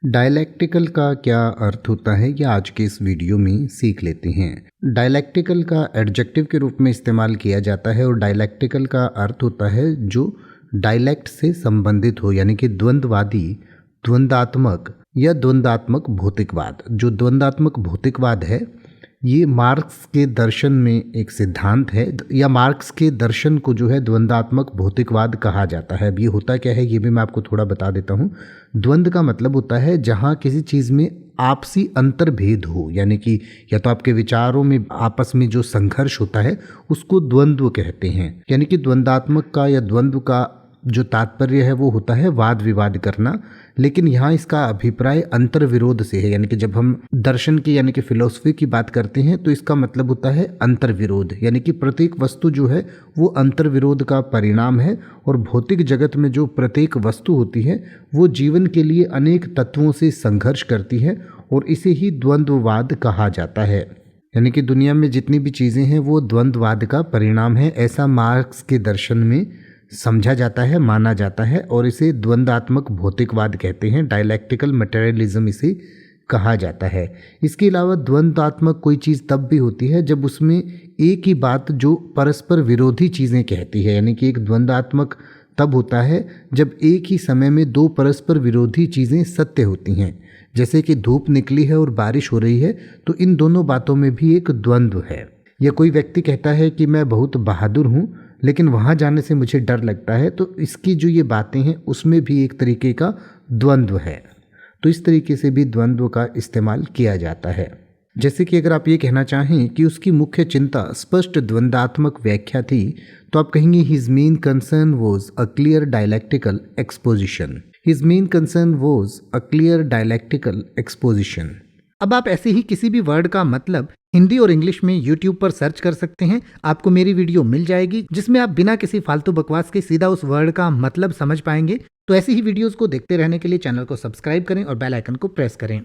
Dialectical का क्या अर्थ होता है ये आज के इस वीडियो में सीख लेते हैं। डायलैक्टिकल का एडजेक्टिव के रूप में इस्तेमाल किया जाता है और डायलैक्टिकल का अर्थ होता है जो डायलैक्ट से संबंधित हो, यानी कि द्वंद्ववादी, द्वंद्वात्मक या द्वंद्वात्मक भौतिकवाद। जो द्वंद्वात्मक भौतिकवाद है ये मार्क्स के दर्शन में एक सिद्धांत है, या मार्क्स के दर्शन को जो है द्वंद्वात्मक भौतिकवाद कहा जाता है। अब ये होता क्या है ये भी मैं आपको थोड़ा बता देता हूँ। द्वंद्व का मतलब होता है जहाँ किसी चीज़ में आपसी अंतर्भेद हो, यानी कि या तो आपके विचारों में आपस में जो संघर्ष होता है उसको द्वंद्व कहते हैं। यानी कि द्वंद्वात्मक का या द्वंद्व का जो तात्पर्य है वो होता है वाद विवाद करना, लेकिन यहाँ इसका अभिप्राय अंतर विरोध से है। यानी कि जब हम दर्शन की यानी कि फिलोसफी की बात करते हैं तो इसका मतलब होता है अंतर विरोध, यानी कि प्रत्येक वस्तु जो है वो अंतर विरोध का परिणाम है और भौतिक जगत में जो प्रत्येक वस्तु होती है वो जीवन के लिए अनेक तत्वों से संघर्ष करती है और इसे ही द्वंद्ववाद कहा जाता है। यानी कि दुनिया में जितनी भी चीज़ें हैं वो द्वंद्ववाद का परिणाम है, ऐसा मार्क्स के दर्शन में समझा जाता है, माना जाता है और इसे द्वंद्वात्मक भौतिकवाद कहते हैं। डायलैक्टिकल मटेरियलिज्म इसे कहा जाता है। इसके अलावा द्वंद्वात्मक कोई चीज़ तब भी होती है जब उसमें एक ही बात जो परस्पर विरोधी चीज़ें कहती है। यानी कि एक द्वंद्वात्मक तब होता है जब एक ही समय में दो परस्पर विरोधी चीज़ें सत्य होती हैं। जैसे कि धूप निकली है और बारिश हो रही है, तो इन दोनों बातों में भी एक द्वंद्व है। या कोई व्यक्ति कहता है कि मैं बहुत बहादुर हूँ लेकिन वहाँ जाने से मुझे डर लगता है, तो इसकी जो ये बातें हैं उसमें भी एक तरीके का द्वंद्व है। तो इस तरीके से भी द्वंद्व का इस्तेमाल किया जाता है। जैसे कि अगर आप ये कहना चाहें कि उसकी मुख्य चिंता स्पष्ट द्वंद्वात्मक व्याख्या थी, तो आप कहेंगे his main concern was a clear dialectical exposition. His main concern was a clear dialectical exposition. अब आप ऐसे ही किसी भी वर्ड का मतलब हिंदी और इंग्लिश में YouTube पर सर्च कर सकते हैं। आपको मेरी वीडियो मिल जाएगी जिसमें आप बिना किसी फालतू बकवास के सीधा उस वर्ड का मतलब समझ पाएंगे। तो ऐसी ही वीडियोस को देखते रहने के लिए चैनल को सब्सक्राइब करें और बेल आइकन को प्रेस करें।